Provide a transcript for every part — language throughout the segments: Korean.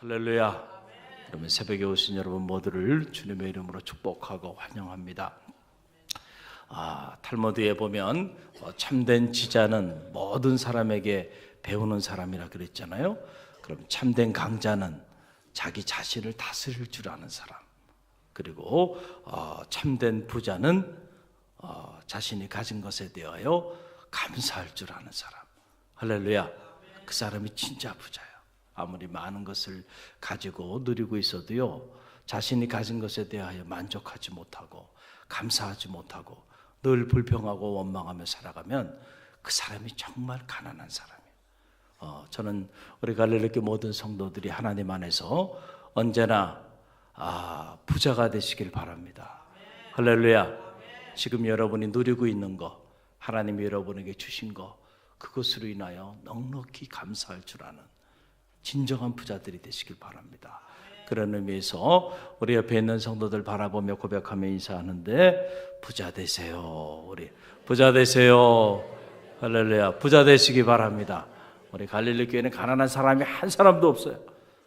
할렐루야. 그러면 새벽에 오신 여러분 모두를 주님의 이름으로 축복하고 환영합니다. 탈무드에 보면 참된 지자는 모든 사람에게 배우는 사람이라 그랬잖아요. 그럼 참된 강자는 자기 자신을 다스릴 줄 아는 사람, 그리고 참된 부자는 자신이 가진 것에 대하여 감사할 줄 아는 사람. 할렐루야. 그 사람이 진짜 부자예요. 아무리 많은 것을 가지고 누리고 있어도요, 자신이 가진 것에 대하여 만족하지 못하고 감사하지 못하고 늘 불평하고 원망하며 살아가면 그 사람이 정말 가난한 사람이에요. 저는 우리 갈릴리교회 모든 성도들이 하나님 안에서 언제나 부자가 되시길 바랍니다. 할렐루야. 지금 여러분이 누리고 있는 거, 하나님이 여러분에게 주신 거, 그것으로 인하여 넉넉히 감사할 줄 아는 진정한 부자들이 되시길 바랍니다. 그런 의미에서 우리 옆에 있는 성도들 바라보며 고백하며 인사하는데, 부자 되세요. 우리 부자 되세요. 할렐루야. 부자 되시기 바랍니다. 우리 갈릴리 교회는 가난한 사람이 한 사람도 없어요.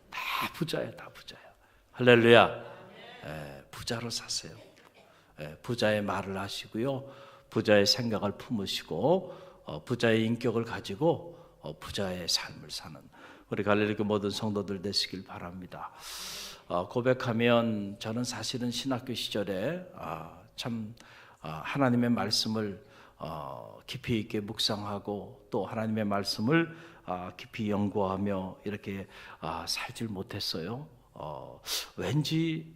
다 부자예요. 다 부자예요. 할렐루야. 부자로 사세요. 부자의 말을 하시고요, 부자의 생각을 품으시고 부자의 인격을 가지고 부자의 삶을 사는 우리 갈릴리교 모든 성도들 되시길 바랍니다. 고백하면 저는 사실은 신학교 시절에 참 하나님의 말씀을 깊이 있게 묵상하고 또 하나님의 말씀을 깊이 연구하며 이렇게 살질 못했어요. 왠지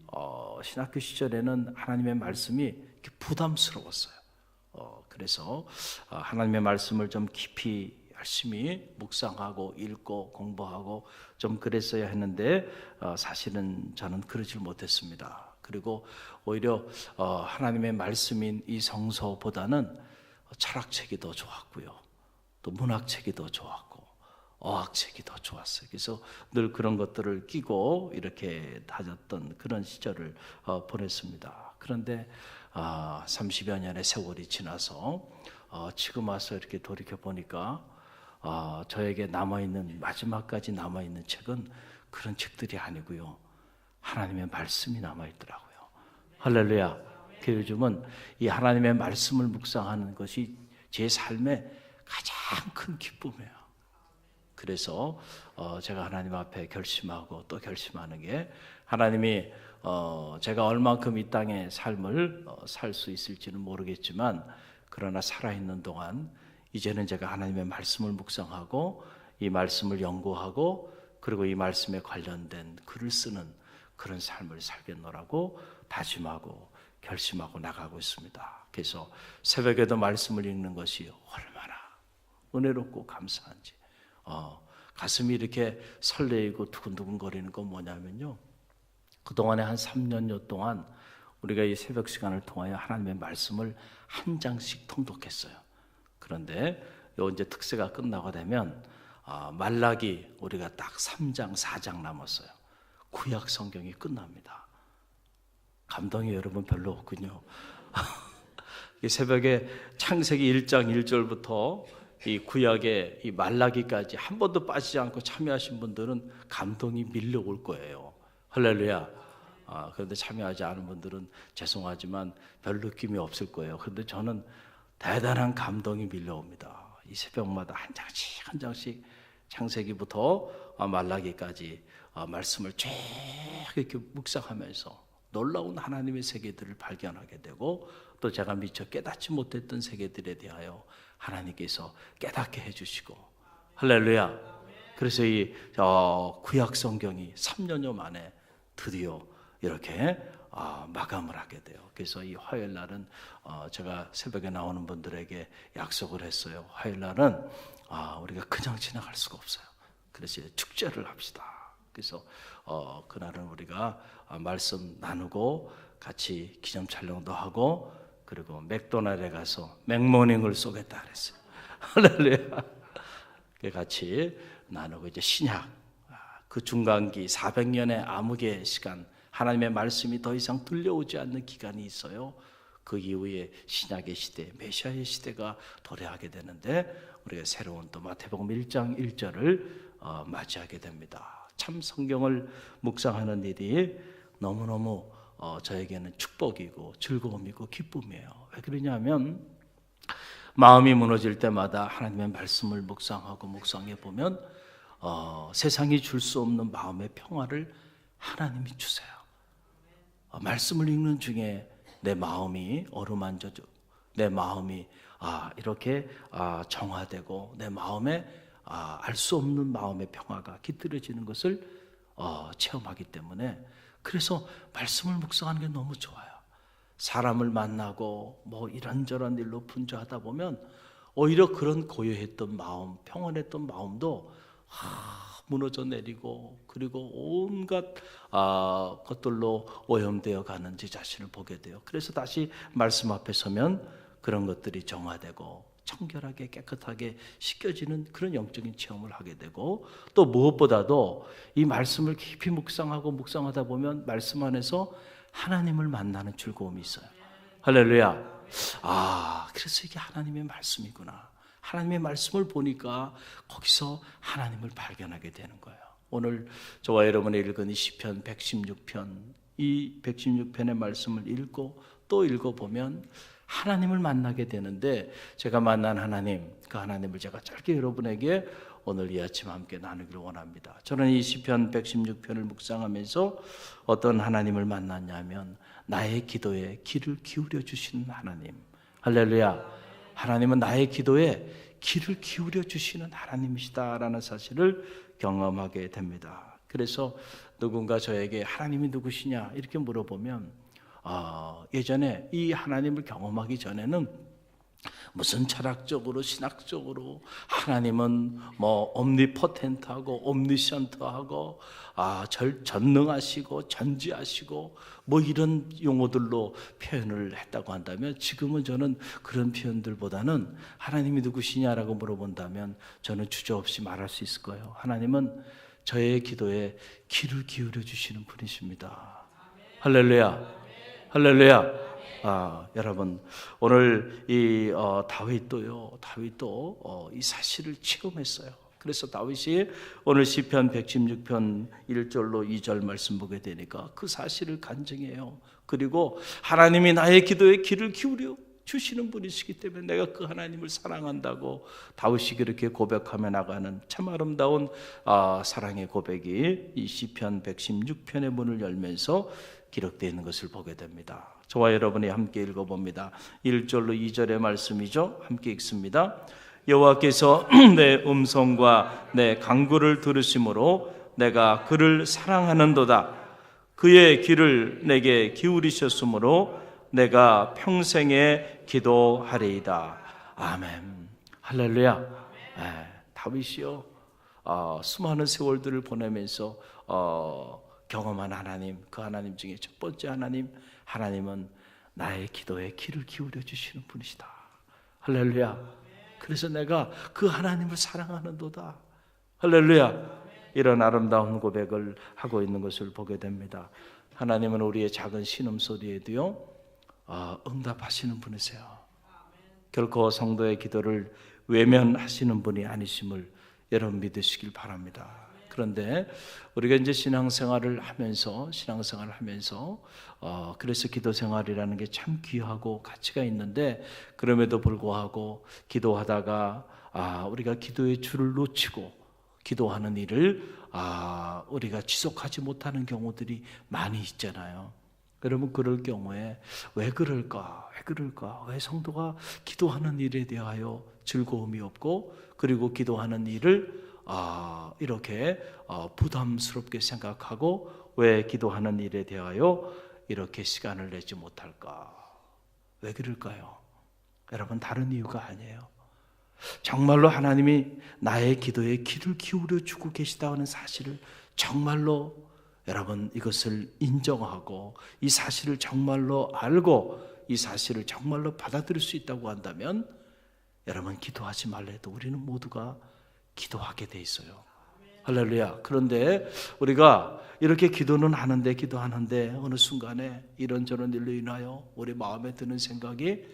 신학교 시절에는 하나님의 말씀이 이렇게 부담스러웠어요. 그래서 하나님의 말씀을 좀 깊이 열심히 묵상하고 읽고 공부하고 좀 그랬어야 했는데 사실은 저는 그러질 못했습니다. 그리고 오히려 하나님의 말씀인 이 성서보다는 철학책이 더 좋았고요, 또 문학책이 더 좋았고 어학책이 더 좋았어요. 그래서 늘 그런 것들을 끼고 이렇게 다녔던 그런 시절을 보냈습니다. 그런데 30여 년의 세월이 지나서 지금 와서 이렇게 돌이켜 보니까 저에게 남아있는, 마지막까지 남아있는 책은 그런 책들이 아니고요, 하나님의 말씀이 남아있더라고요. 할렐루야. 요즘은 이 하나님의 말씀을 묵상하는 것이 제 삶의 가장 큰 기쁨이에요. 그래서 제가 하나님 앞에 결심하고 또 결심하는 게, 하나님이 제가 얼만큼 이 땅의 삶을 살 수 있을지는 모르겠지만, 그러나 살아있는 동안 이제는 제가 하나님의 말씀을 묵상하고 이 말씀을 연구하고 그리고 이 말씀에 관련된 글을 쓰는 그런 삶을 살겠노라고 다짐하고 결심하고 나가고 있습니다. 그래서 새벽에도 말씀을 읽는 것이 얼마나 은혜롭고 감사한지, 가슴이 이렇게 설레이고 두근두근거리는 건 뭐냐면요, 그동안에 한 3년여 동안 우리가 이 새벽 시간을 통하여 하나님의 말씀을 한 장씩 통독했어요. 그런데 요 이제 특세가 끝나고 되면 말라기 우리가 딱 3장 4장 남았어요. 구약 성경이 끝납니다. 감동이 여러분 별로 없군요. 새벽에 창세기 1장 1절부터 이 구약의 이 말라기까지 한 번도 빠지지 않고 참여하신 분들은 감동이 밀려올 거예요. 할렐루야. 그런데 참여하지 않은 분들은 죄송하지만 별 느낌이 없을 거예요. 그런데 저는 대단한 감동이 밀려옵니다. 이 새벽마다 한 장씩 한 장씩 창세기부터 말라기까지 말씀을 쭉 이렇게 묵상하면서 놀라운 하나님의 세계들을 발견하게 되고, 또 제가 미처 깨닫지 못했던 세계들에 대하여 하나님께서 깨닫게 해주시고, 할렐루야. 그래서 이 구약 성경이 3년여 만에 드디어 이렇게 마감을 하게 돼요. 그래서 이 화요일 날은 제가 새벽에 나오는 분들에게 약속을 했어요. 화요일 날은 우리가 그냥 지나갈 수가 없어요. 그래서 축제를 합시다. 그래서 그날은 우리가 말씀 나누고 같이 기념 촬영도 하고, 그리고 맥도날드에 가서 맥모닝을 쏘겠다 그랬어요. 할렐루야. 같이 나누고 이제 신약, 그 중간기 400년의 암흑의 시간, 하나님의 말씀이 더 이상 들려오지 않는 기간이 있어요. 그 이후에 신약의 시대, 메시아의 시대가 도래하게 되는데, 우리가 새로운 또 마태복음 1장 1절을 맞이하게 됩니다. 참 성경을 묵상하는 일이 너무너무 저에게는 축복이고 즐거움이고 기쁨이에요. 왜 그러냐면 마음이 무너질 때마다 하나님의 말씀을 묵상하고 묵상해 보면 세상이 줄 수 없는 마음의 평화를 하나님이 주세요. 말씀을 읽는 중에 내 마음이 어루만져져, 내 마음이 이렇게 정화되고 내 마음에 알 수 없는 마음의 평화가 깃들어지는 것을 체험하기 때문에, 그래서 말씀을 묵상하는 게 너무 좋아요. 사람을 만나고 뭐 이런저런 일로 분주하다 보면 오히려 그런 고요했던 마음, 평온했던 마음도 무너져 내리고, 그리고 온갖 것들로 오염되어 가는 제 자신을 보게 돼요. 그래서 다시 말씀 앞에 서면 그런 것들이 정화되고 청결하게 깨끗하게 씻겨지는 그런 영적인 체험을 하게 되고, 또 무엇보다도 이 말씀을 깊이 묵상하다 보면 말씀 안에서 하나님을 만나는 즐거움이 있어요. 할렐루야. 그래서 이게 하나님의 말씀이구나. 하나님의 말씀을 보니까 거기서 하나님을 발견하게 되는 거예요. 오늘 저와 여러분이 읽은 이 시편 116편, 이 116편의 말씀을 읽고 또 읽어보면 하나님을 만나게 되는데, 제가 만난 하나님, 그 하나님을 제가 짧게 여러분에게 오늘 이 아침 함께 나누기를 원합니다. 저는 이 시편 116편을 묵상하면서 어떤 하나님을 만났냐면 나의 기도에 귀를 기울여 주시는 하나님. 할렐루야. 하나님은 나의 기도에 귀를 기울여 주시는 하나님이시다라는 사실을 경험하게 됩니다. 그래서 누군가 저에게 하나님이 누구시냐 이렇게 물어보면 예전에 이 하나님을 경험하기 전에는 무슨 철학적으로 신학적으로 하나님은 뭐 옴니포텐트하고 옴니션트하고 전능하시고 전지하시고 뭐 이런 용어들로 표현을 했다고 한다면, 지금은 저는 그런 표현들보다는 하나님이 누구시냐라고 물어본다면 저는 주저없이 말할 수 있을 거예요. 하나님은 저의 기도에 귀를 기울여 주시는 분이십니다. 할렐루야. 할렐루야. 여러분, 오늘 이 다윗도 이 사실을 체험했어요. 그래서 다윗이 오늘 시편 116편 1절로 2절 말씀 보게 되니까 그 사실을 간증해요. 그리고 하나님이 나의 기도에 귀를 기울여 주시는 분이시기 때문에 내가 그 하나님을 사랑한다고 다윗이 그렇게 고백하며 나가는 참 아름다운 사랑의 고백이 이 시편 116편의 문을 열면서 기록되어 있는 것을 보게 됩니다. 저와 여러분이 함께 읽어봅니다. 1절로 2절의 말씀이죠. 함께 읽습니다. 여호와께서 내 음성과 내 간구를 들으심으로 내가 그를 사랑하는도다. 그의 귀를 내게 기울이셨으므로 내가 평생에 기도하리이다. 아멘. 할렐루야. 다윗이요, 수많은 세월들을 보내면서 경험한 하나님, 그 하나님 중에 첫 번째 하나님은 나의 기도에 귀를 기울여 주시는 분이시다. 할렐루야. 그래서 내가 그 하나님을 사랑하는도다. 할렐루야. 이런 아름다운 고백을 하고 있는 것을 보게 됩니다. 하나님은 우리의 작은 신음소리에도요 응답하시는 분이세요. 결코 성도의 기도를 외면하시는 분이 아니심을 여러분 믿으시길 바랍니다. 그런데 우리가 이제 신앙생활을 하면서 그래서 기도 생활이라는 게 참 귀하고 가치가 있는데, 그럼에도 불구하고 기도하다가 우리가 기도의 줄을 놓치고 기도하는 일을 우리가 지속하지 못하는 경우들이 많이 있잖아요. 여러분, 그럴 경우에 왜 그럴까? 왜 성도가 기도하는 일에 대하여 즐거움이 없고, 그리고 기도하는 일을 이렇게 부담스럽게 생각하고 왜 기도하는 일에 대하여 이렇게 시간을 내지 못할까? 왜 그럴까요? 여러분, 다른 이유가 아니에요. 정말로 하나님이 나의 기도에 귀를 기울여 주고 계시다는 사실을 정말로 여러분 이것을 인정하고 이 사실을 정말로 알고 이 사실을 정말로 받아들일 수 있다고 한다면, 여러분 기도하지 말래도 우리는 모두가 기도하게 돼 있어요. 할렐루야. 그런데 우리가 이렇게 기도하는데 어느 순간에 이런저런 일로 인하여 우리 마음에 드는 생각이,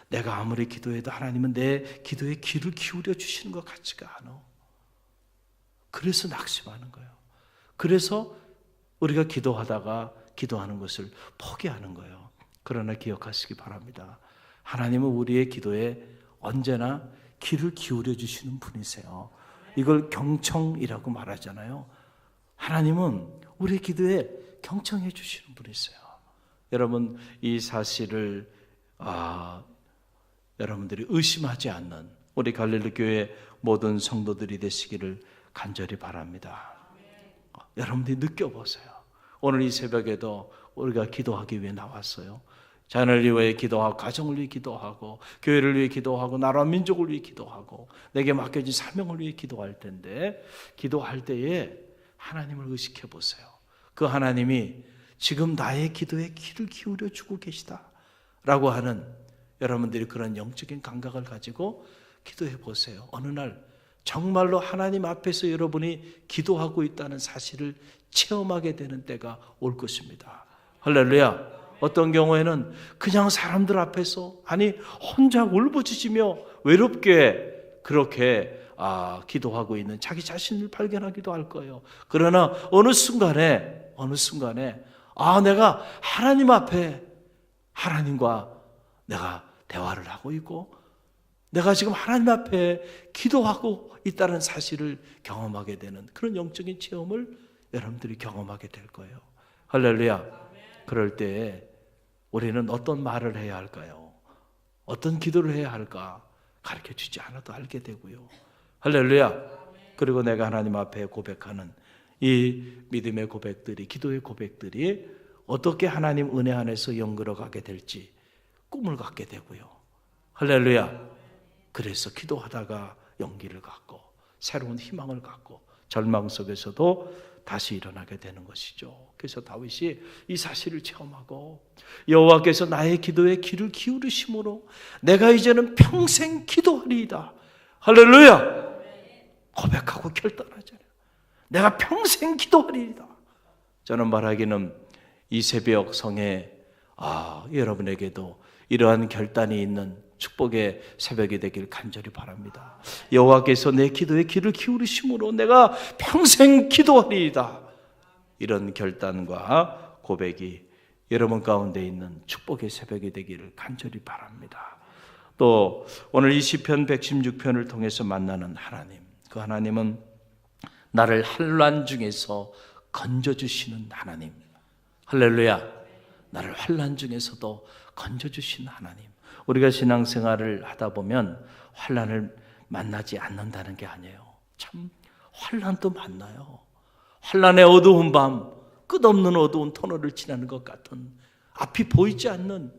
내가 아무리 기도해도 하나님은 내 기도에 귀를 기울여 주시는 것 같지가 않아. 그래서 낙심하는 거예요. 그래서 우리가 기도하다가 기도하는 것을 포기하는 거예요. 그러나 기억하시기 바랍니다. 하나님은 우리의 기도에 언제나 귀를 기울여 주시는 분이세요. 이걸 경청이라고 말하잖아요. 하나님은 우리의 기도에 경청해 주시는 분이세요. 여러분, 이 사실을 여러분들이 의심하지 않는 우리 갈릴리 교회 모든 성도들이 되시기를 간절히 바랍니다. 여러분들이 느껴보세요. 오늘 이 새벽에도 우리가 기도하기 위해 나왔어요. 자녀를 위해 기도하고, 가정을 위해 기도하고, 교회를 위해 기도하고, 나라와 민족을 위해 기도하고, 내게 맡겨진 사명을 위해 기도할 텐데, 기도할 때에 하나님을 의식해 보세요. 그 하나님이 지금 나의 기도에 귀를 기울여 주고 계시다 라고 하는 여러분들이 그런 영적인 감각을 가지고 기도해 보세요. 어느 날 정말로 하나님 앞에서 여러분이 기도하고 있다는 사실을 체험하게 되는 때가 올 것입니다. 할렐루야. 어떤 경우에는 그냥 사람들 앞에서, 아니 혼자 울부짖으며 외롭게 그렇게 기도하고 있는 자기 자신을 발견하기도 할 거예요. 그러나 어느 순간에 내가 하나님 앞에 하나님과 내가 대화를 하고 있고, 내가 지금 하나님 앞에 기도하고 있다는 사실을 경험하게 되는 그런 영적인 체험을 여러분들이 경험하게 될 거예요. 할렐루야. 그럴 때 우리는 어떤 말을 해야 할까요? 어떤 기도를 해야 할까? 가르쳐 주지 않아도 알게 되고요. 할렐루야. 그리고 내가 하나님 앞에 고백하는 이 믿음의 고백들이, 기도의 고백들이 어떻게 하나님 은혜 안에서 연결어 가게 될지 꿈을 갖게 되고요. 할렐루야. 그래서 기도하다가 용기를 갖고 새로운 희망을 갖고 절망 속에서도 다시 일어나게 되는 것이죠. 그래서 다윗이 이 사실을 체험하고 여호와께서 나의 기도에 귀를 기울이심으로 내가 이제는 평생 기도하리이다. 할렐루야. 고백하고 결단하잖아요. 내가 평생 기도하리이다. 저는 말하기는 이 새벽 성에 여러분에게도 이러한 결단이 있는 축복의 새벽이 되길 간절히 바랍니다. 여호와께서 내 기도에 귀를 기울이심으로 내가 평생 기도하리이다. 이런 결단과 고백이 여러분 가운데 있는 축복의 새벽이 되기를 간절히 바랍니다. 또 오늘 이 시편 116편을 통해서 만나는 하나님, 그 하나님은 나를 환난 중에서 건져주시는 하나님. 할렐루야. 나를 환난 중에서도 건져주시는 하나님. 우리가 신앙생활을 하다 보면 환난을 만나지 않는다는 게 아니에요. 참 환난도 만나요. 환난의 어두운 밤, 끝없는 어두운 터널을 지나는 것 같은, 앞이 보이지 않는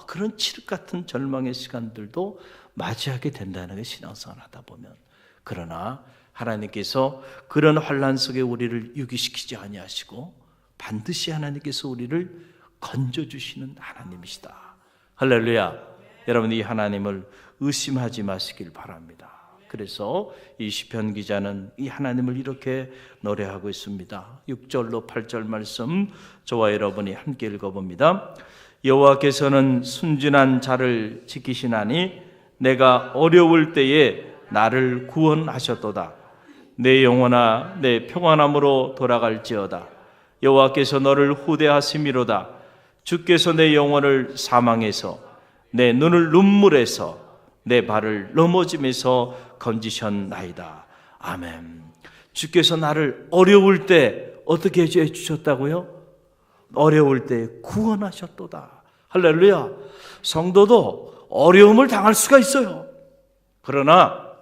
그런 칠흑 같은 절망의 시간들도 맞이하게 된다는 게 신앙생활을 하다 보면. 그러나 하나님께서 그런 환난 속에 우리를 유기시키지 아니하시고 반드시 하나님께서 우리를 건져주시는 하나님이시다. 할렐루야. 여러분, 이 하나님을 의심하지 마시길 바랍니다. 그래서 이 시편 기자는 이 하나님을 이렇게 노래하고 있습니다. 6절로 8절 말씀 저와 여러분이 함께 읽어봅니다. 여호와께서는 순진한 자를 지키시나니 내가 어려울 때에 나를 구원하셨도다. 내 영혼아 내 평안함으로 돌아갈지어다. 여호와께서 너를 후대하심이로다. 주께서 내 영혼을 사망에서 내 눈을 눈물에서 내 발을 넘어짐에서 건지셨나이다. 아멘. 주께서 나를 어려울 때 어떻게 해 주셨다고요? 어려울 때 구원하셨도다. 할렐루야. 성도도 어려움을 당할 수가 있어요. 그러나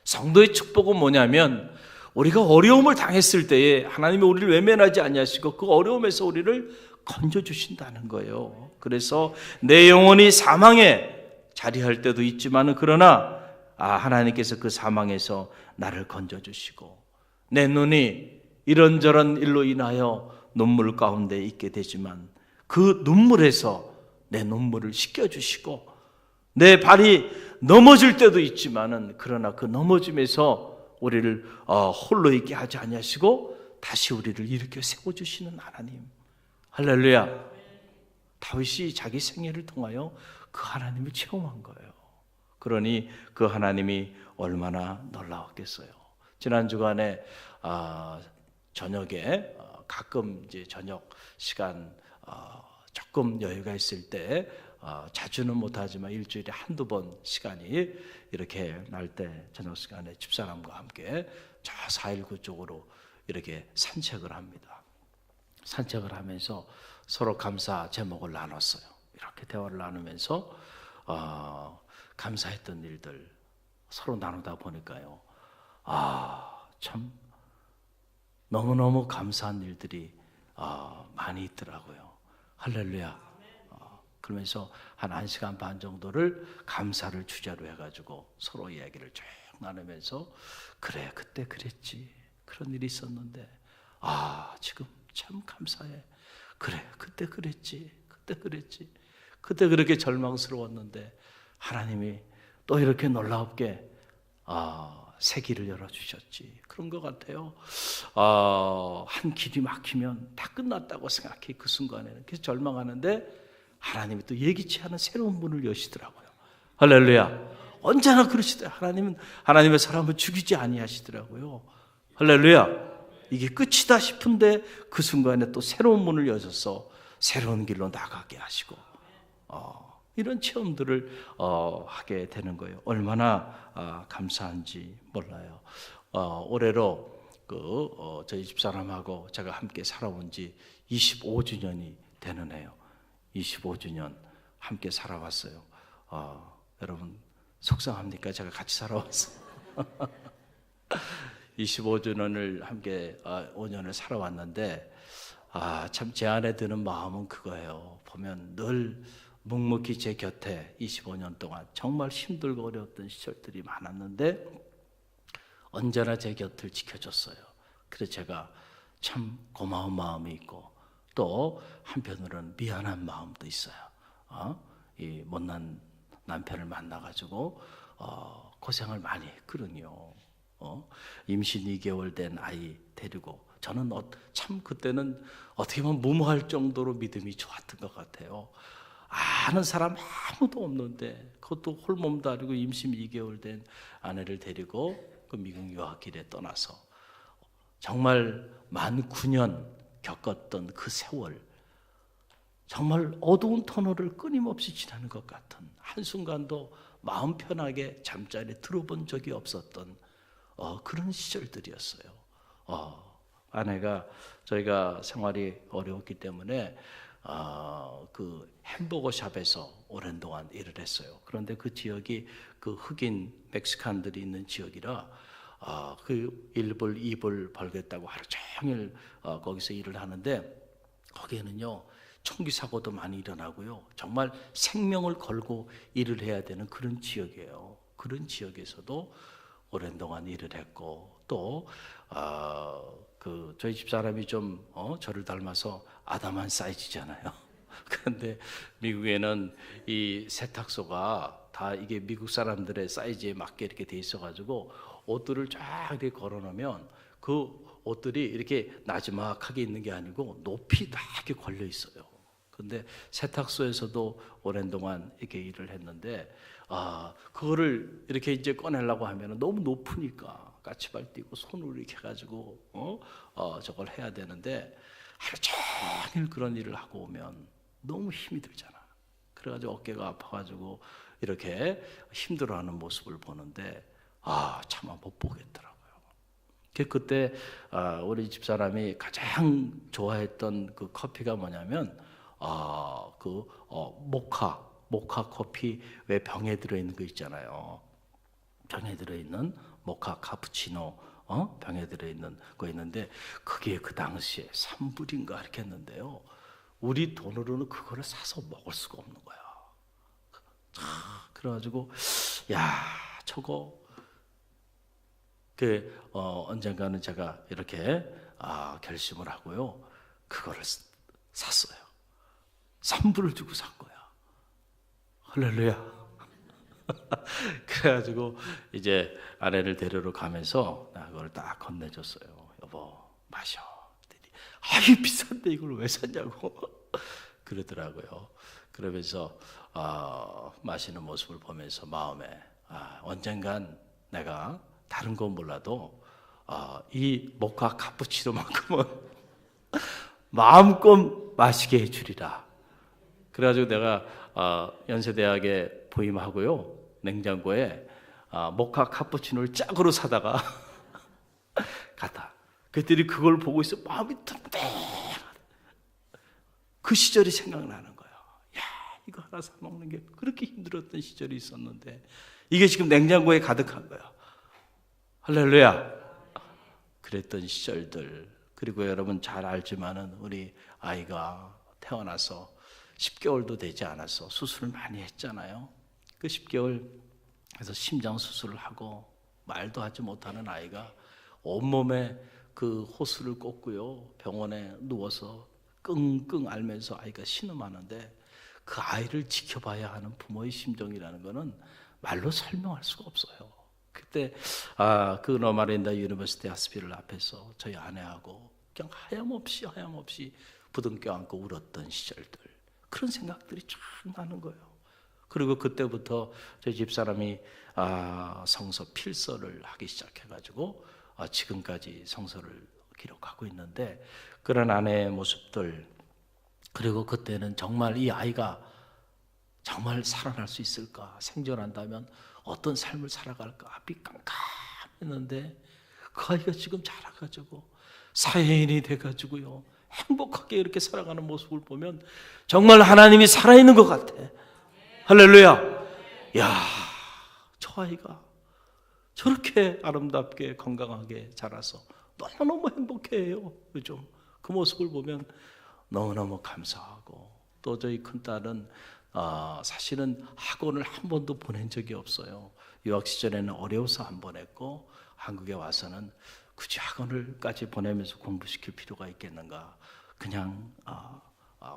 성도의 축복은 뭐냐면 우리가 어려움을 당했을 때에 하나님이 우리를 외면하지 아니하시고 그 어려움에서 우리를 건져주신다는 거예요. 그래서 내 영혼이 사망에 자리할 때도 있지만 그러나 하나님께서 그 사망에서 나를 건져주시고 내 눈이 이런저런 일로 인하여 눈물 가운데 있게 되지만 그 눈물에서 내 눈물을 씻겨주시고 내 발이 넘어질 때도 있지만은 그러나 그 넘어짐에서 우리를 홀로 있게 하지 아니하시고 다시 우리를 일으켜 세워주시는 하나님. 할렐루야. 다윗이 자기 생애를 통하여 그 하나님을 체험한 거예요. 그러니 그 하나님이 얼마나 놀라웠겠어요. 지난 주간에 저녁에 가끔 이제 저녁 시간 조금 여유가 있을 때 자주는 못하지만 일주일에 한두 번 시간이 이렇게 날 때 저녁 시간에 집사람과 함께 저 419 쪽으로 이렇게 산책을 합니다. 산책을 하면서 서로 감사 제목을 나눴어요. 이렇게 대화를 나누면서 감사했던 일들 서로 나누다 보니까요. 참 너무너무 감사한 일들이 많이 있더라고요. 할렐루야. 그러면서 한 1시간 반 정도를 감사를 주제로 해가지고 서로 이야기를 쭉 나누면서 그래 그때 그랬지 그런 일이 있었는데 지금 참 감사해. 그래 그때 그랬지 그때 그렇게 절망스러웠는데 하나님이 또 이렇게 놀랍게 새 길을 열어주셨지. 그런 것 같아요. 한 길이 막히면 다 끝났다고 생각해. 그 순간에는 그래서 절망하는데 하나님이 또 예기치 않은 새로운 문을 여시더라고요. 할렐루야. 언제나 그러시더라고요. 하나님의 사람을 죽이지 아니하시더라고요. 할렐루야. 이게 끝이다 싶은데 그 순간에 또 새로운 문을 여셔서 새로운 길로 나가게 하시고 이런 체험들을 하게 되는 거예요. 얼마나 감사한지 몰라요. 올해로 저희 집사람하고 제가 함께 살아온 지 25주년이 되는 해요. 25주년 함께 살아왔어요. 여러분 속상합니까? 제가 같이 살아왔어요. 25주년을 함께 5년을 살아왔는데 참 제 안에 드는 마음은 그거예요. 보면 늘 묵묵히 제 곁에 25년 동안 정말 힘들고 어려웠던 시절들이 많았는데 언제나 제 곁을 지켜줬어요. 그래서 제가 참 고마운 마음이 있고 또 한편으로는 미안한 마음도 있어요. 이 못난 남편을 만나가지고 고생을 많이 했거든요. 임신 2개월 된 아이 데리고 저는 참 그때는 어떻게 보면 무모할 정도로 믿음이 좋았던 것 같아요. 아는 사람 아무도 없는데 그것도 홀몸도 아니고 임신 2개월 된 아내를 데리고 그 미국 유학길에 떠나서 정말 만 9년 겪었던 그 세월, 정말 어두운 터널을 끊임없이 지나는 것 같은 한순간도 마음 편하게 잠자리에 들어본 적이 없었던 그런 시절들이었어요. 아내가 저희가 생활이 어려웠기 때문에 그 햄버거 샵에서 오랜 동안 일을 했어요. 그런데 그 지역이 그 흑인 멕시칸들이 있는 지역이라 그 1불, 2불 벌겠다고 하루 종일 거기서 일을 하는데 거기에는요 총기 사고도 많이 일어나고요 정말 생명을 걸고 일을 해야 되는 그런 지역이에요. 그런 지역에서도 오랜 동안 일을 했고 또 저희 집사람이 좀 저를 닮아서 아담한 사이즈잖아요. 그런데 미국에는 이 세탁소가 다 이게 미국 사람들의 사이즈에 맞게 이렇게 돼 있어가지고 옷들을 쫙 이렇게 걸어놓으면 그 옷들이 이렇게 나지막하게 있는 게 아니고 높이 다 이렇게 걸려 있어요. 그런데 세탁소에서도 오랜 동안 이렇게 일을 했는데 그거를 이렇게 이제 꺼내려고 하면 너무 높으니까 까치발 띄고 손으로 이렇게 해가지고 저걸 해야 되는데 하루 종일 그런 일을 하고 오면 너무 힘이 들잖아. 그래가지고 어깨가 아파가지고 이렇게 힘들어하는 모습을 보는데 차마 못 보겠더라고요. 그때 우리 집사람이 가장 좋아했던 그 커피가 뭐냐면 모카 커피 왜 병에 들어있는 거 있잖아요. 병에 들어있는 모카 카푸치노 병에 들어있는 거 있는데 그게 그 당시에 3불인가 이렇게 했는데요. 우리 돈으로는 그거를 사서 먹을 수가 없는 거야. 그래가지고 저거 언젠가는 제가 이렇게 결심을 하고요. 그거를 샀어요. 3불을 주고 산 거야. 할렐루야. 그래가지고 이제 아내를 데리러 가면서 그걸 딱 건네줬어요. 여보 마셔. 아이 비싼데 이걸 왜 샀냐고 그러더라고요. 그러면서 마시는 모습을 보면서 마음에 언젠간 내가 다른 건 몰라도 이 모카 카푸치노만큼은 마음껏 마시게 해주리라. 그래가지고 내가 연세대학에 부임하고요, 냉장고에 모카 카푸치노를 짝으로 사다가 갔다. 그들이 그걸 보고 있어 마음이 뚱뚱. 그 시절이 생각나는 거예요. 야, 이거 하나 사 먹는 게 그렇게 힘들었던 시절이 있었는데 이게 지금 냉장고에 가득한 거예요. 할렐루야. 그랬던 시절들. 그리고 여러분 잘 알지만은 우리 아이가 태어나서 10개월도 되지 않아서 수술을 많이 했잖아요. 그 10개월에서 심장 수술을 하고 말도 하지 못하는 아이가 온몸에 그 호수를 꽂고요, 병원에 누워서 끙끙 앓면서 아이가 신음하는데 그 아이를 지켜봐야 하는 부모의 심정이라는 것은 말로 설명할 수가 없어요. 그때 그 노마린다 유니버시티 하스피tal 앞에서 저희 아내하고 그냥 하염없이 부둥켜 안고 울었던 시절들, 그런 생각들이 쫙 나는 거예요. 그리고 그때부터 저희 집사람이 성서 필서를 하기 시작해가지고 지금까지 성서를 기록하고 있는데, 그런 아내의 모습들, 그리고 그때는 정말 이 아이가 정말 살아날 수 있을까, 생존한다면 어떤 삶을 살아갈까 앞이 깜깜했는데 그 아이가 지금 자라가지고 사회인이 돼가지고요, 행복하게 이렇게 살아가는 모습을 보면 정말 하나님이 살아있는 것 같아. 할렐루야. 야, 저 아이가 저렇게 아름답게 건강하게 자라서 너무너무 행복해요. 요즘 그 모습을 보면 너무너무 감사하고, 또 저희 큰딸은 사실은 학원을 한 번도 보낸 적이 없어요. 유학 시절에는 어려워서 한 번 했고, 한국에 와서는 굳이 학원을까지 보내면서 공부시킬 필요가 있겠는가, 그냥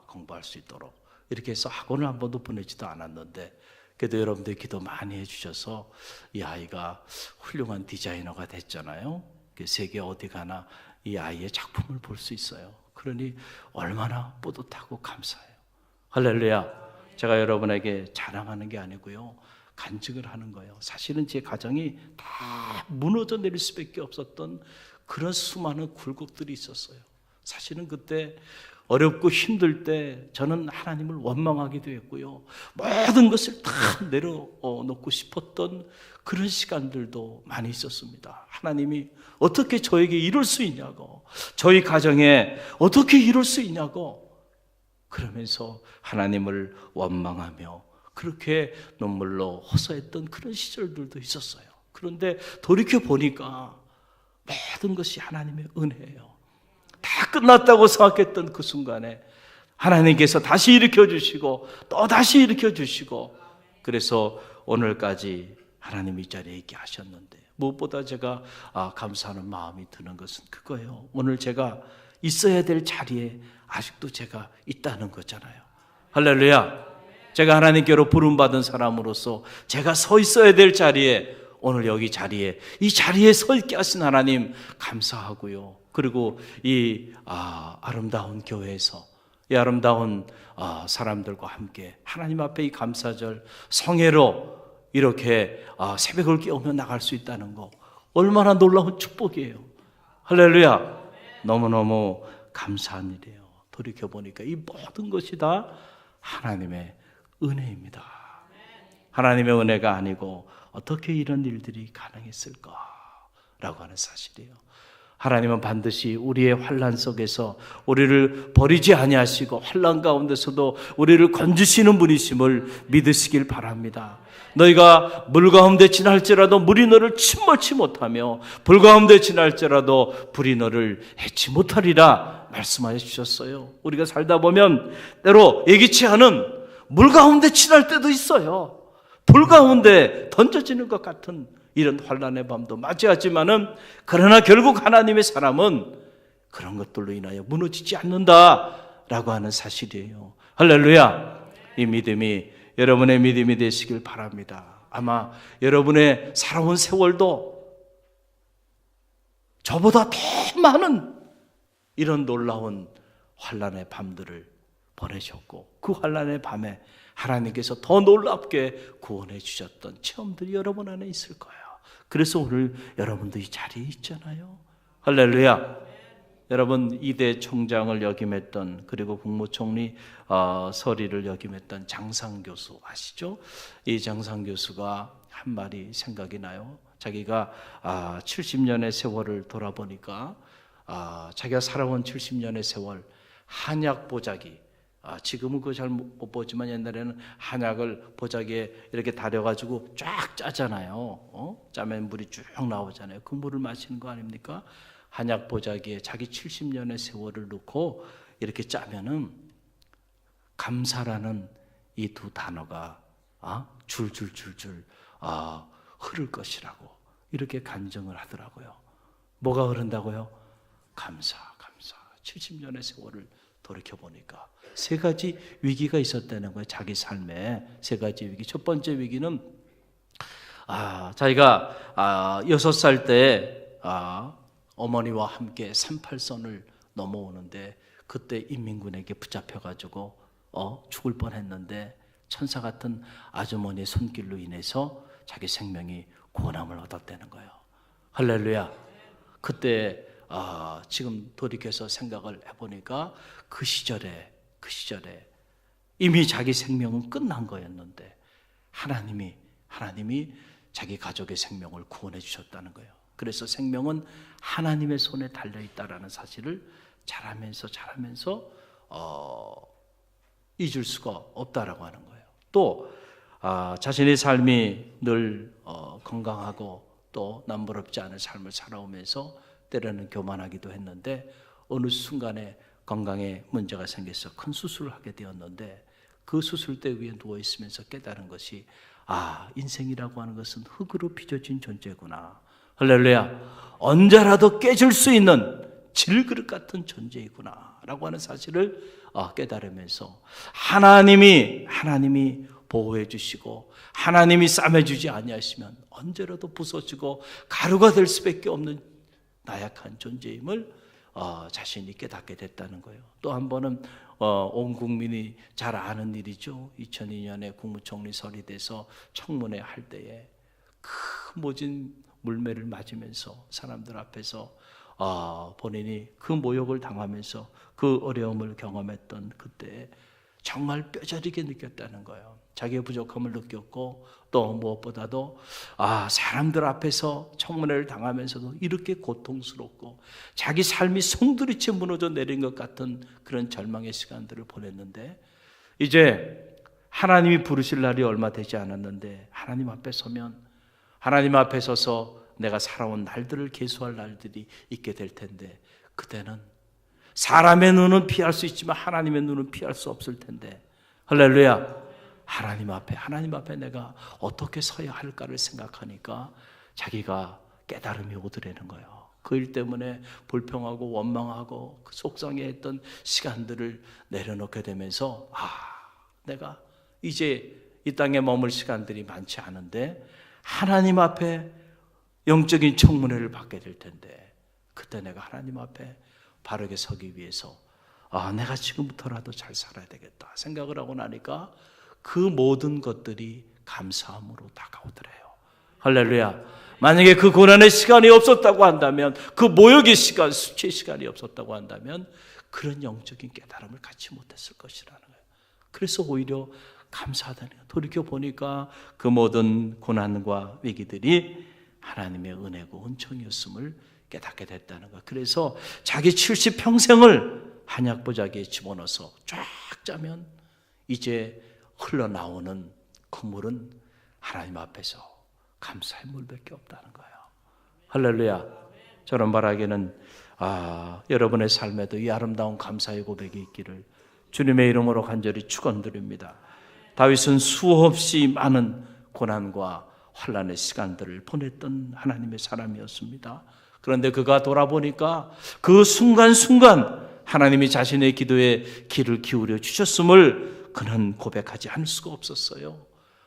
공부할 수 있도록 이렇게 해서 학원을 한 번도 보내지도 않았는데, 그래도 여러분들이 기도 많이 해주셔서 이 아이가 훌륭한 디자이너가 됐잖아요. 세계 어디 가나 이 아이의 작품을 볼 수 있어요. 그러니 얼마나 뿌듯하고 감사해요. 할렐루야. 제가 여러분에게 자랑하는 게 아니고요, 간증을 하는 거예요. 사실은 제 가정이 다 무너져 내릴 수밖에 없었던 그런 수많은 굴곡들이 있었어요. 사실은 그때 어렵고 힘들 때 저는 하나님을 원망하기도 했고요, 모든 것을 다 내려놓고 싶었던 그런 시간들도 많이 있었습니다. 하나님이 어떻게 저에게 이럴 수 있냐고, 저희 가정에 어떻게 이럴 수 있냐고, 그러면서 하나님을 원망하며 그렇게 눈물로 호소했던 그런 시절들도 있었어요. 그런데 돌이켜 보니까 모든 것이 하나님의 은혜예요. 다 끝났다고 생각했던 그 순간에 하나님께서 다시 일으켜 주시고 또 다시 일으켜 주시고, 그래서 오늘까지 하나님 이 자리에 있게 하셨는데, 무엇보다 제가 감사하는 마음이 드는 것은 그거예요. 오늘 제가 있어야 될 자리에 아직도 제가 있다는 거잖아요. 할렐루야. 제가 하나님께로 부름받은 사람으로서 제가 서 있어야 될 자리에, 오늘 여기 자리에, 이 자리에 서 있게 하신 하나님 감사하고요. 그리고 이 아름다운 교회에서 이 아름다운 사람들과 함께 하나님 앞에 이 감사절 성회로 이렇게 새벽을 깨우며 나갈 수 있다는 거 얼마나 놀라운 축복이에요. 할렐루야. 너무너무 감사한 일이에요. 돌이켜보니까 이 모든 것이 다 하나님의 은혜입니다. 하나님의 은혜가 아니고 어떻게 이런 일들이 가능했을까라고 하는 사실이에요. 하나님은 반드시 우리의 환난 속에서 우리를 버리지 아니하시고 환난 가운데서도 우리를 건지시는 분이심을 믿으시길 바랍니다. 너희가 물 가운데 지날지라도 물이 너를 침몰치 못하며 불 가운데 지날지라도 불이 너를 해치 못하리라 말씀하여 주셨어요. 우리가 살다 보면 때로 예기치 않은 물 가운데 지날 때도 있어요. 불 가운데 던져지는 것 같은 이런 환난의 밤도 맞이하지만은, 그러나 결국 하나님의 사람은 그런 것들로 인하여 무너지지 않는다라고 하는 사실이에요. 할렐루야. 이 믿음이 여러분의 믿음이 되시길 바랍니다. 아마 여러분의 살아온 세월도 저보다 더 많은 이런 놀라운 환난의 밤들을 보내셨고, 그 환난의 밤에 하나님께서 더 놀랍게 구원해 주셨던 체험들이 여러분 안에 있을 거예요. 그래서 오늘 여러분도 이 자리에 있잖아요. 할렐루야. 여러분, 이대 총장을 역임했던, 그리고 국무총리 서리를 역임했던 장상 교수 아시죠? 이 장상 교수가 한 말이 생각이 나요. 자기가 70년의 세월을 돌아보니까 자기가 살아온 70년의 세월, 한약 보자기, 지금은 그거 잘 못 보지만 옛날에는 한약을 보자기에 이렇게 다려가지고 쫙 짜잖아요. 짜면 물이 쭉 나오잖아요. 그 물을 마시는 거 아닙니까? 한약 보자기에 자기 70년의 세월을 넣고 이렇게 짜면은 감사라는 이 두 단어가 줄줄줄줄 흐를 것이라고 이렇게 간증을 하더라고요. 뭐가 흐른다고요? 감사. 70년의 세월을 돌이켜보니까 세 가지 위기가 있었다는 거예요. 자기 삶에 세 가지 위기. 첫 번째 위기는 자기가 6살 때 어머니와 함께 38선을 넘어오는데 그때 인민군에게 붙잡혀가지고 죽을 뻔했는데 천사 같은 아주머니의 손길로 인해서 자기 생명이 구원함을 얻었다는 거예요. 할렐루야. 그때 지금 돌이켜서 생각을 해보니까 그 시절에 이미 자기 생명은 끝난 거였는데 하나님이 자기 가족의 생명을 구원해 주셨다는 거예요. 그래서 생명은 하나님의 손에 달려있다라는 사실을 자라면서 잊을 수가 없다라고 하는 거예요. 또 자신의 삶이 늘 건강하고 또 남부럽지 않은 삶을 살아오면서 때로는 교만하기도 했는데 어느 순간에 건강에 문제가 생겨서 큰 수술을 하게 되었는데 그 수술대 위에 누워있으면서 깨달은 것이 인생이라고 하는 것은 흙으로 빚어진 존재구나. 할렐루야. 언제라도 깨질 수 있는 질그릇 같은 존재이구나 라고 하는 사실을 깨달으면서 하나님이 보호해 주시고 하나님이 싸매주지 아니하시면 언제라도 부서지고 가루가 될 수밖에 없는 나약한 존재임을 자신이 깨닫게 됐다는 거예요. 또 한 번은 온 국민이 잘 아는 일이죠. 2002년에 국무총리 설립돼서 청문회 할 때에 큰 모진 물매를 맞으면서 사람들 앞에서 본인이 그 모욕을 당하면서 그 어려움을 경험했던 그때 정말 뼈저리게 느꼈다는 거예요. 자기의 부족함을 느꼈고 또 무엇보다도 사람들 앞에서 청문회를 당하면서도 이렇게 고통스럽고 자기 삶이 송두리째 무너져 내린 것 같은 그런 절망의 시간들을 보냈는데 이제 하나님이 부르실 날이 얼마 되지 않았는데 하나님 앞에 서면 하나님 앞에 서서 내가 살아온 날들을 계수할 날들이 있게 될 텐데 그때는 사람의 눈은 피할 수 있지만 하나님의 눈은 피할 수 없을 텐데 할렐루야. 하나님 앞에 내가 어떻게 서야 할까를 생각하니까 자기가 깨달음이 오더라는 거예요. 그 일 때문에 불평하고 원망하고 그 속상해했던 시간들을 내려놓게 되면서 내가 이제 이 땅에 머물 시간들이 많지 않은데 하나님 앞에 영적인 청문회를 받게 될 텐데 그때 내가 하나님 앞에 바르게 서기 위해서 내가 지금부터라도 잘 살아야 되겠다 생각을 하고 나니까 그 모든 것들이 감사함으로 다가오더래요. 할렐루야. 만약에 그 고난의 시간이 없었다고 한다면 그 모욕의 시간, 수치의 시간이 없었다고 한다면 그런 영적인 깨달음을 갖지 못했을 것이라는 거예요. 그래서 오히려 감사하다는 거예요. 돌이켜보니까 그 모든 고난과 위기들이 하나님의 은혜고 은총이었음을 깨닫게 됐다는 거. 그래서 자기 70평생을 한약 보자기에 집어넣어서 쫙 짜면 이제 흘러나오는 그 물은 하나님 앞에서 감사의 물밖에 없다는 거예요. 할렐루야. 저런 말하기는 여러분의 삶에도 이 아름다운 감사의 고백이 있기를 주님의 이름으로 간절히 축원드립니다. 다윗은 수없이 많은 고난과 환난의 시간들을 보냈던 하나님의 사람이었습니다. 그런데 그가 돌아보니까 그 순간순간 하나님이 자신의 기도에 귀를 기울여 주셨음을 그는 고백하지 않을 수가 없었어요.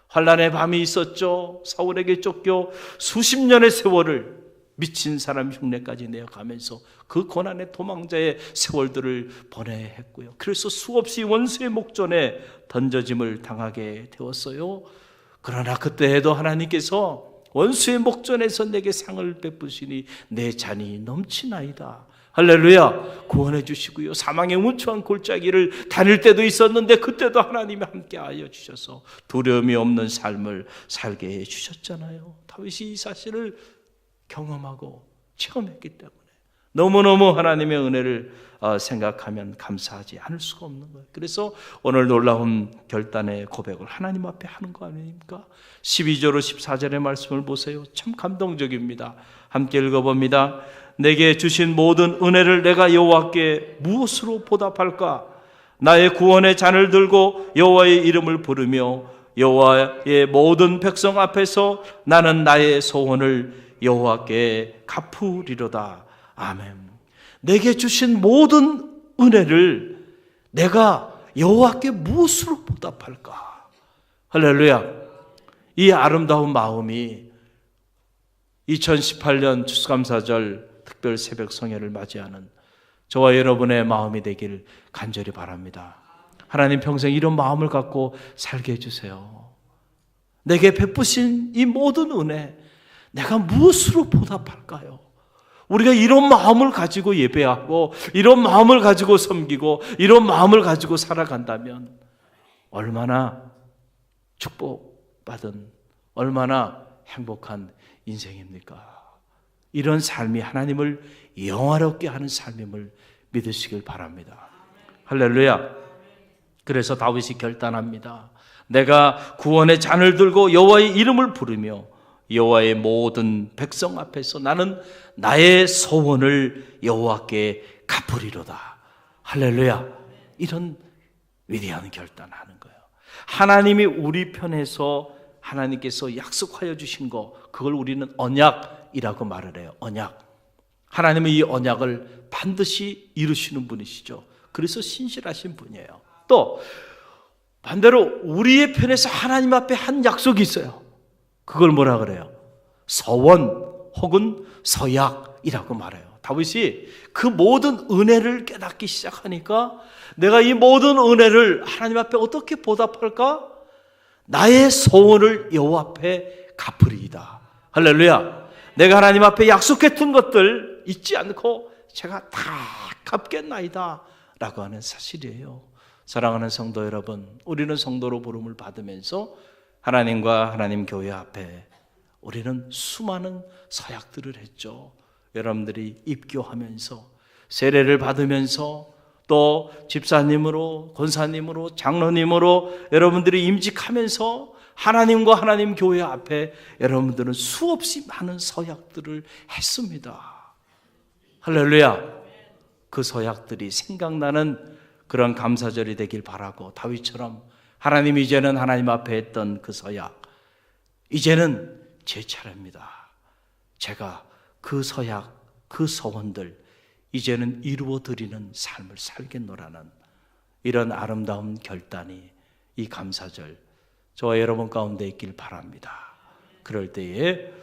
환난의 밤이 있었죠. 사울에게 쫓겨 수십 년의 세월을 미친 사람 흉내까지 내어가면서 그 고난의 도망자의 세월들을 보내야 했고요. 그래서 수없이 원수의 목전에 던져짐을 당하게 되었어요. 그러나 그때에도 하나님께서 원수의 목전에서 내게 상을 베푸시니 내 잔이 넘치나이다. 할렐루야. 구원해 주시고요. 사망의 무추한 골짜기를 다닐 때도 있었는데 그때도 하나님이 함께하여 주셔서 두려움이 없는 삶을 살게 해 주셨잖아요. 다윗이 이 사실을 경험하고 체험했기 때문에 너무너무 하나님의 은혜를 생각하면 감사하지 않을 수가 없는 거예요. 그래서 오늘 놀라운 결단의 고백을 하나님 앞에 하는 거 아닙니까? 12절로 14절의 말씀을 보세요. 참 감동적입니다. 함께 읽어봅니다. 내게 주신 모든 은혜를 내가 여호와께 무엇으로 보답할까? 나의 구원의 잔을 들고 여호와의 이름을 부르며 여호와의 모든 백성 앞에서 나는 나의 소원을 여호와께 갚으리로다. 아멘. 내게 주신 모든 은혜를 내가 여호와께 무엇으로 보답할까? 할렐루야. 이 아름다운 마음이 2018년 추수감사절 특별 새벽 성회를 맞이하는 저와 여러분의 마음이 되길 간절히 바랍니다. 하나님 평생 이런 마음을 갖고 살게 해주세요. 내게 베푸신 이 모든 은혜 내가 무엇으로 보답할까요? 우리가 이런 마음을 가지고 예배하고 이런 마음을 가지고 섬기고 이런 마음을 가지고 살아간다면 얼마나 축복받은 얼마나 행복한 인생입니까? 이런 삶이 하나님을 영화롭게 하는 삶임을 믿으시길 바랍니다. 할렐루야. 그래서 다윗이 결단합니다. 내가 구원의 잔을 들고 여호와의 이름을 부르며 여호와의 모든 백성 앞에서 나는 나의 소원을 여호와께 갚으리로다. 할렐루야. 이런 위대한 결단하는 거예요. 하나님이 우리 편에서 하나님께서 약속하여 주신 거, 그걸 우리는 언약이라고 말을 해요. 언약. 하나님은 이 언약을 반드시 이루시는 분이시죠. 그래서 신실하신 분이에요. 또 반대로 우리의 편에서 하나님 앞에 한 약속이 있어요. 그걸 뭐라 그래요? 서원 혹은 서약이라고 말해요. 다윗이 그 모든 은혜를 깨닫기 시작하니까 내가 이 모든 은혜를 하나님 앞에 어떻게 보답할까? 나의 소원을 여호와 앞에 갚으리이다. 할렐루야. 내가 하나님 앞에 약속했던 것들 잊지 않고 제가 다 갚겠나이다 라고 하는 사실이에요. 사랑하는 성도 여러분, 우리는 성도로 부름을 받으면서 하나님과 하나님 교회 앞에 우리는 수많은 서약들을 했죠. 여러분들이 입교하면서 세례를 받으면서 또 집사님으로 권사님으로 장로님으로 여러분들이 임직하면서 하나님과 하나님 교회 앞에 여러분들은 수없이 많은 서약들을 했습니다. 할렐루야. 그 서약들이 생각나는 그런 감사절이 되길 바라고 다윗처럼 하나님 이제는 하나님 앞에 했던 그 서약 이제는 제 차례입니다. 제가 그 서약 그 서원들 이제는 이루어 드리는 삶을 살겠노라는 이런 아름다운 결단이 이 감사절 저와 여러분 가운데 있길 바랍니다. 그럴 때에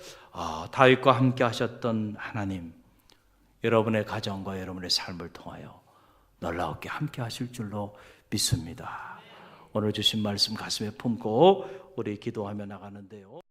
다윗과 함께 하셨던 하나님 여러분의 가정과 여러분의 삶을 통하여 놀랍게 함께 하실 줄로 믿습니다. 오늘 주신 말씀 가슴에 품고 우리 기도하며 나가는데요.